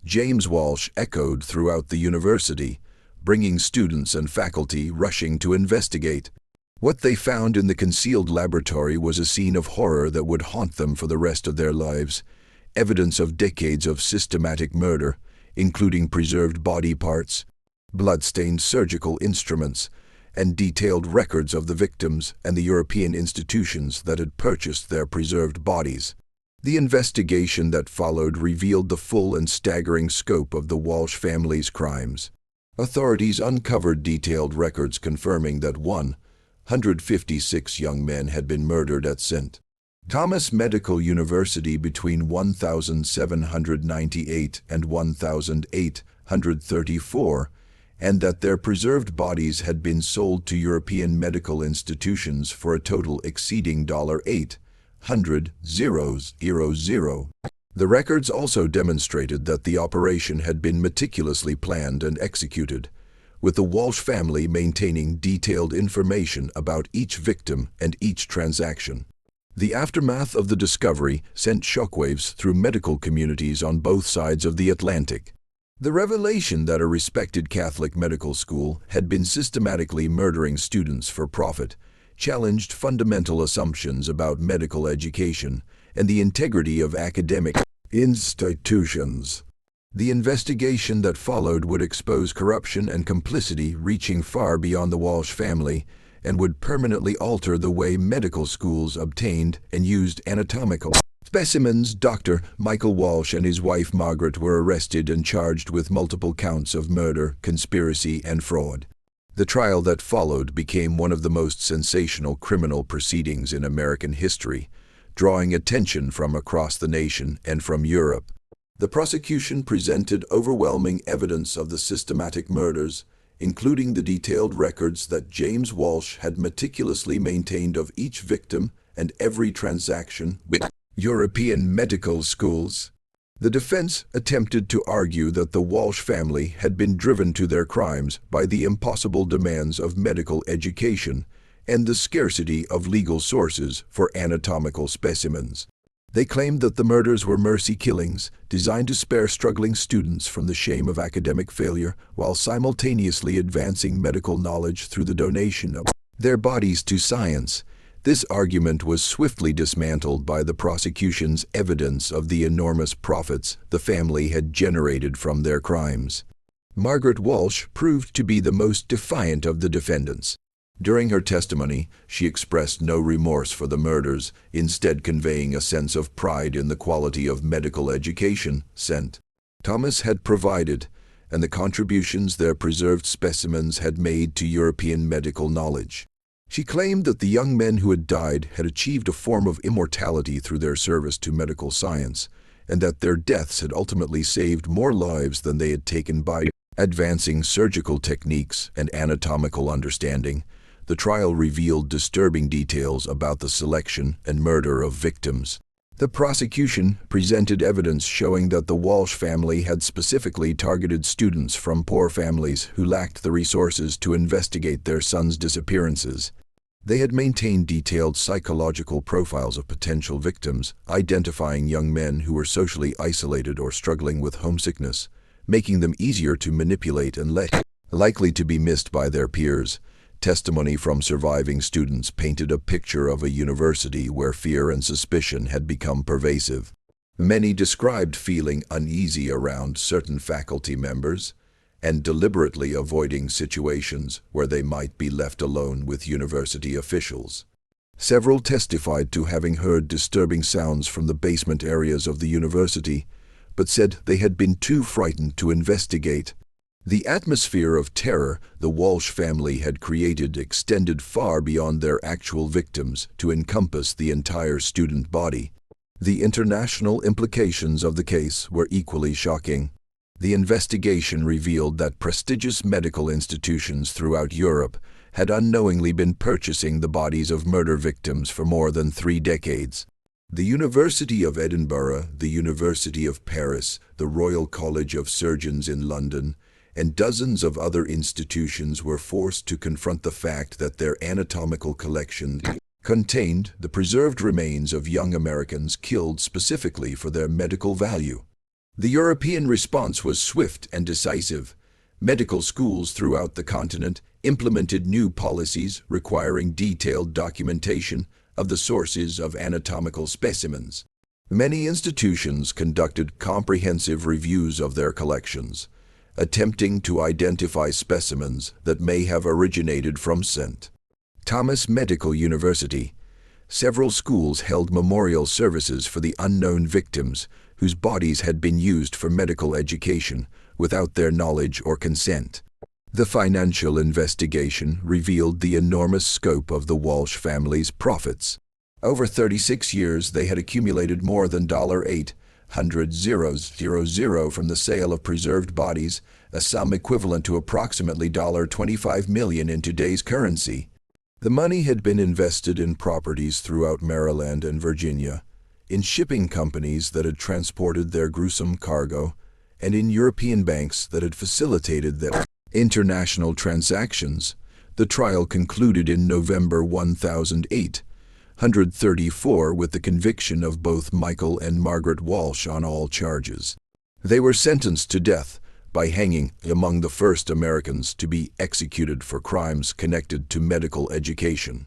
James Walsh echoed throughout the university, bringing students and faculty rushing to investigate. What they found in the concealed laboratory was a scene of horror that would haunt them for the rest of their lives. Evidence of decades of systematic murder, including preserved body parts, blood-stained surgical instruments, and detailed records of the victims and the European institutions that had purchased their preserved bodies. The investigation that followed revealed the full and staggering scope of the Walsh family's crimes. Authorities uncovered detailed records confirming that 156 young men had been murdered at St. Thomas Medical University between 1798 and 1834, and that their preserved bodies had been sold to European medical institutions for a total exceeding $800,000. The records also demonstrated that the operation had been meticulously planned and executed, with the Walsh family maintaining detailed information about each victim and each transaction. The aftermath of the discovery sent shockwaves through medical communities on both sides of the Atlantic. The revelation that a respected Catholic medical school had been systematically murdering students for profit challenged fundamental assumptions about medical education and the integrity of academic institutions. The investigation that followed would expose corruption and complicity reaching far beyond the Walsh family and would permanently alter the way medical schools obtained and used anatomical specimens. Dr. Michael Walsh and his wife Margaret were arrested and charged with multiple counts of murder, conspiracy, and fraud. The trial that followed became one of the most sensational criminal proceedings in American history, drawing attention from across the nation and from Europe. The prosecution presented overwhelming evidence of the systematic murders, including the detailed records that James Walsh had meticulously maintained of each victim and every transaction with European medical schools. The defense attempted to argue that the Walsh family had been driven to their crimes by the impossible demands of medical education and the scarcity of legal sources for anatomical specimens. They claimed that the murders were mercy killings designed to spare struggling students from the shame of academic failure while simultaneously advancing medical knowledge through the donation of their bodies to science. This argument was swiftly dismantled by the prosecution's evidence of the enormous profits the family had generated from their crimes. Margaret Walsh proved to be the most defiant of the defendants. During her testimony, she expressed no remorse for the murders, instead conveying a sense of pride in the quality of medical education St. Thomas had provided, and the contributions their preserved specimens had made to European medical knowledge. She claimed that the young men who had died had achieved a form of immortality through their service to medical science, and that their deaths had ultimately saved more lives than they had taken by advancing surgical techniques and anatomical understanding. The trial revealed disturbing details about the selection and murder of victims. The prosecution presented evidence showing that the Walsh family had specifically targeted students from poor families who lacked the resources to investigate their sons' disappearances. They had maintained detailed psychological profiles of potential victims, identifying young men who were socially isolated or struggling with homesickness, making them easier to manipulate and likely to be missed by their peers. Testimony from surviving students painted a picture of a university where fear and suspicion had become pervasive. Many described feeling uneasy around certain faculty members and deliberately avoiding situations where they might be left alone with university officials. Several testified to having heard disturbing sounds from the basement areas of the university, but said they had been too frightened to investigate. The atmosphere of terror the Walsh family had created extended far beyond their actual victims to encompass the entire student body. The international implications of the case were equally shocking. The investigation revealed that prestigious medical institutions throughout Europe had unknowingly been purchasing the bodies of murder victims for more than 3 decades. The University of Edinburgh, the University of Paris, the Royal College of Surgeons in London, and dozens of other institutions were forced to confront the fact that their anatomical collection contained the preserved remains of young Americans killed specifically for their medical value. The European response was swift and decisive. Medical schools throughout the continent implemented new policies requiring detailed documentation of the sources of anatomical specimens. Many institutions conducted comprehensive reviews of their collections, attempting to identify specimens that may have originated from St. Thomas Medical University. Several schools held memorial services for the unknown victims whose bodies had been used for medical education without their knowledge or consent. The financial investigation revealed the enormous scope of the Walsh family's profits. Over 36 years, they had accumulated more than $800,000 from the sale of preserved bodies, a sum equivalent to approximately $25 million in today's currency. The money had been invested in properties throughout Maryland and Virginia, in shipping companies that had transported their gruesome cargo, and in European banks that had facilitated their international transactions. The trial concluded in November 1834 with the conviction of both Michael and Margaret Walsh on all charges. They were sentenced to death by hanging, among the first Americans to be executed for crimes connected to medical education.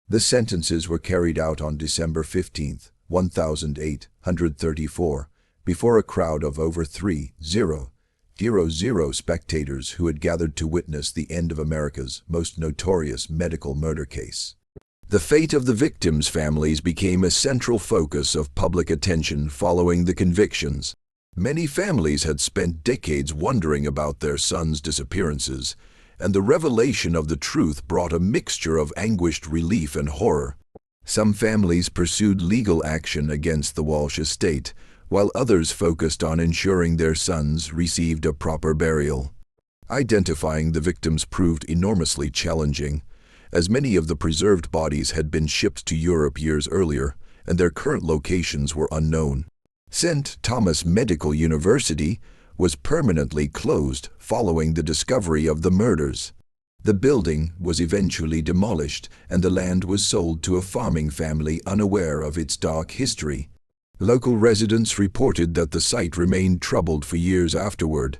The sentences were carried out on December 15, 1834, before a crowd of over 3,000 spectators who had gathered to witness the end of America's most notorious medical murder case. The fate of the victims' families became a central focus of public attention following the convictions. Many families had spent decades wondering about their sons' disappearances, and the revelation of the truth brought a mixture of anguished relief and horror. Some families pursued legal action against the Walsh estate, while others focused on ensuring their sons received a proper burial. Identifying the victims proved enormously challenging, as many of the preserved bodies had been shipped to Europe years earlier, and their current locations were unknown. St. Thomas Medical University was permanently closed following the discovery of the murders. The building was eventually demolished, and the land was sold to a farming family unaware of its dark history. Local residents reported that the site remained troubled for years afterward,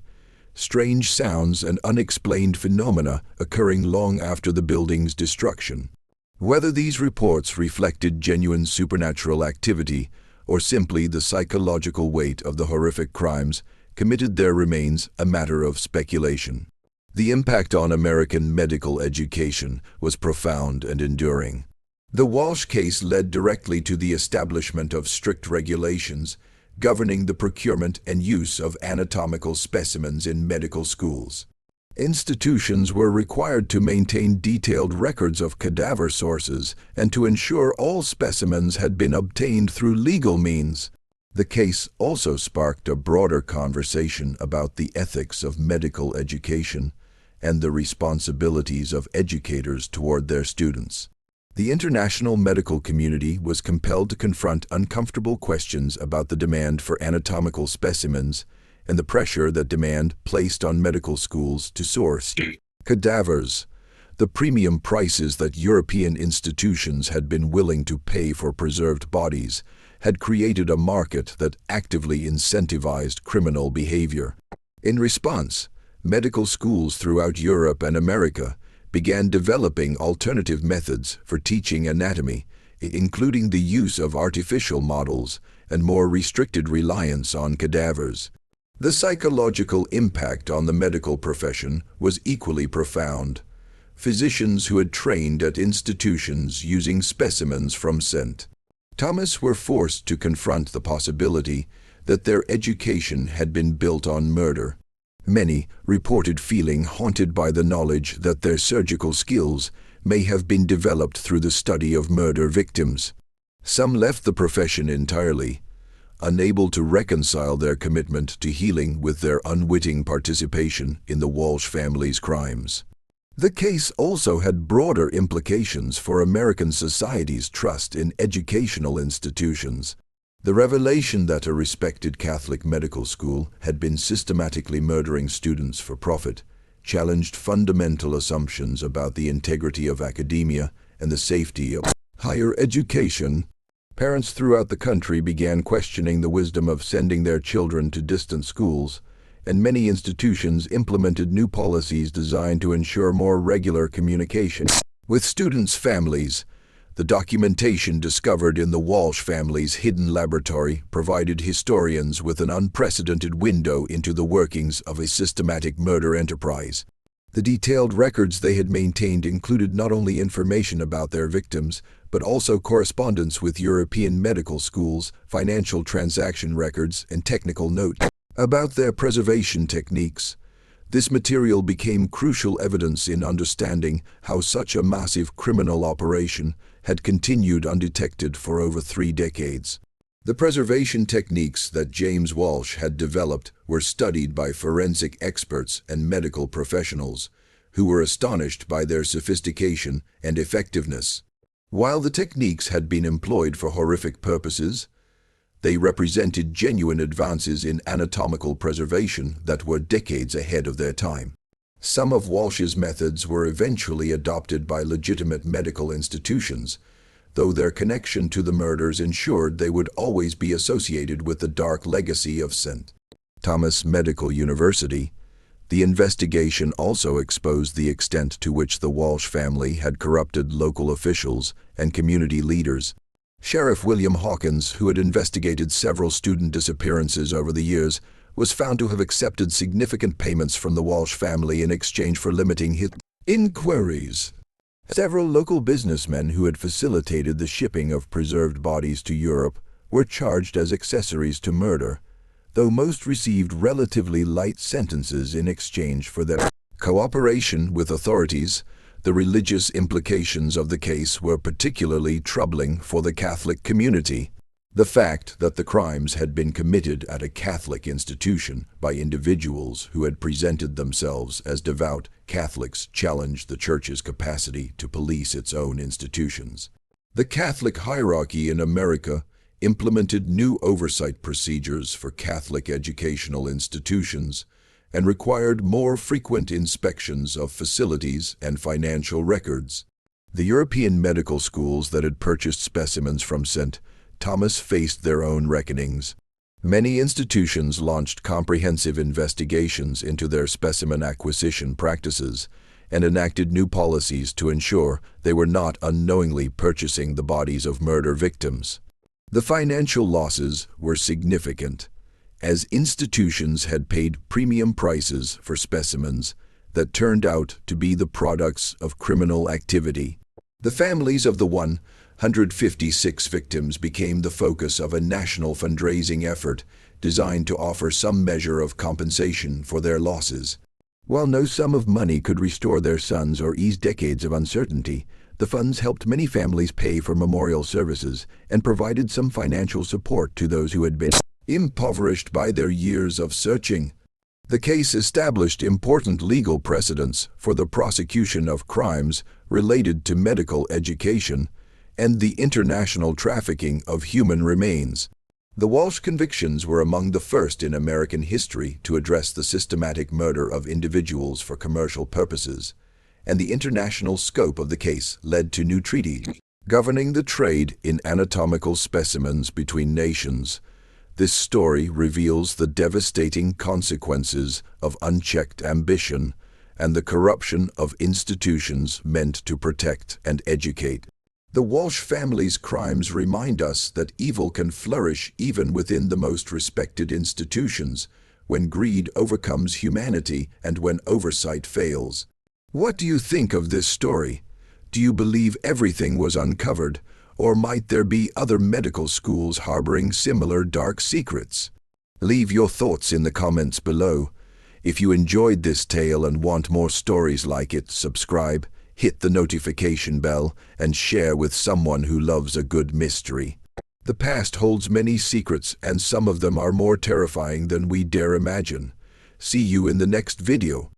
strange sounds and unexplained phenomena occurring long after the building's destruction. Whether these reports reflected genuine supernatural activity or simply the psychological weight of the horrific crimes committed there remains a matter of speculation. The impact on American medical education was profound and enduring. The Walsh case led directly to the establishment of strict regulations governing the procurement and use of anatomical specimens in medical schools. Institutions were required to maintain detailed records of cadaver sources and to ensure all specimens had been obtained through legal means. The case also sparked a broader conversation about the ethics of medical education and the responsibilities of educators toward their students. The international medical community was compelled to confront uncomfortable questions about the demand for anatomical specimens and the pressure that demand placed on medical schools to source cadavers. The premium prices that European institutions had been willing to pay for preserved bodies had created a market that actively incentivized criminal behavior. In response, medical schools throughout Europe and America began developing alternative methods for teaching anatomy, including the use of artificial models and more restricted reliance on cadavers. The psychological impact on the medical profession was equally profound. Physicians who had trained at institutions using specimens from St. Thomas were forced to confront the possibility that their education had been built on murder. Many reported feeling haunted by the knowledge that their surgical skills may have been developed through the study of murder victims. Some left the profession entirely. unable to reconcile their commitment to healing with their unwitting participation in the Walsh family's crimes. The case also had broader implications for American society's trust in educational institutions. The revelation that a respected Catholic medical school had been systematically murdering students for profit challenged fundamental assumptions about the integrity of academia and the safety of higher education. Parents throughout the country began questioning the wisdom of sending their children to distant schools, and many institutions implemented new policies designed to ensure more regular communication with students' families. The documentation discovered in the Walsh family's hidden laboratory provided historians with an unprecedented window into the workings of a systematic murder enterprise. The detailed records they had maintained included not only information about their victims, but also correspondence with European medical schools, financial transaction records, and technical notes about their preservation techniques. This material became crucial evidence in understanding how such a massive criminal operation had continued undetected for over 3 decades. The preservation techniques that James Walsh had developed were studied by forensic experts and medical professionals, who were astonished by their sophistication and effectiveness. While the techniques had been employed for horrific purposes, they represented genuine advances in anatomical preservation that were decades ahead of their time. Some of Walsh's methods were eventually adopted by legitimate medical institutions, though their connection to the murders ensured they would always be associated with the dark legacy of St. Thomas Medical University. The investigation also exposed the extent to which the Walsh family had corrupted local officials and community leaders. Sheriff William Hawkins, who had investigated several student disappearances over the years, was found to have accepted significant payments from the Walsh family in exchange for limiting his inquiries. Several local businessmen who had facilitated the shipping of preserved bodies to Europe were charged as accessories to murder, though most received relatively light sentences in exchange for their cooperation with authorities. The religious implications of the case were particularly troubling for the Catholic community. The fact that the crimes had been committed at a Catholic institution by individuals who had presented themselves as devout Catholics challenged the Church's capacity to police its own institutions. The Catholic hierarchy in America implemented new oversight procedures for Catholic educational institutions and required more frequent inspections of facilities and financial records. The European medical schools that had purchased specimens from St. Thomas faced their own reckonings. Many institutions launched comprehensive investigations into their specimen acquisition practices and enacted new policies to ensure they were not unknowingly purchasing the bodies of murder victims. The financial losses were significant, as institutions had paid premium prices for specimens that turned out to be the products of criminal activity. The families of the 156 victims became the focus of a national fundraising effort designed to offer some measure of compensation for their losses. While no sum of money could restore their sons or ease decades of uncertainty, the funds helped many families pay for memorial services and provided some financial support to those who had been impoverished by their years of searching. The case established important legal precedents for the prosecution of crimes related to medical education and the international trafficking of human remains. The Walsh convictions were among the first in American history to address the systematic murder of individuals for commercial purposes, and the international scope of the case led to new treaties governing the trade in anatomical specimens between nations. This story reveals the devastating consequences of unchecked ambition and the corruption of institutions meant to protect and educate. The Walsh family's crimes remind us that evil can flourish even within the most respected institutions, when greed overcomes humanity and when oversight fails. What do you think of this story? Do you believe everything was uncovered, or might there be other medical schools harboring similar dark secrets? Leave your thoughts in the comments below. If you enjoyed this tale and want more stories like it, subscribe, hit the notification bell, and share with someone who loves a good mystery. The past holds many secrets, and some of them are more terrifying than we dare imagine. See you in the next video.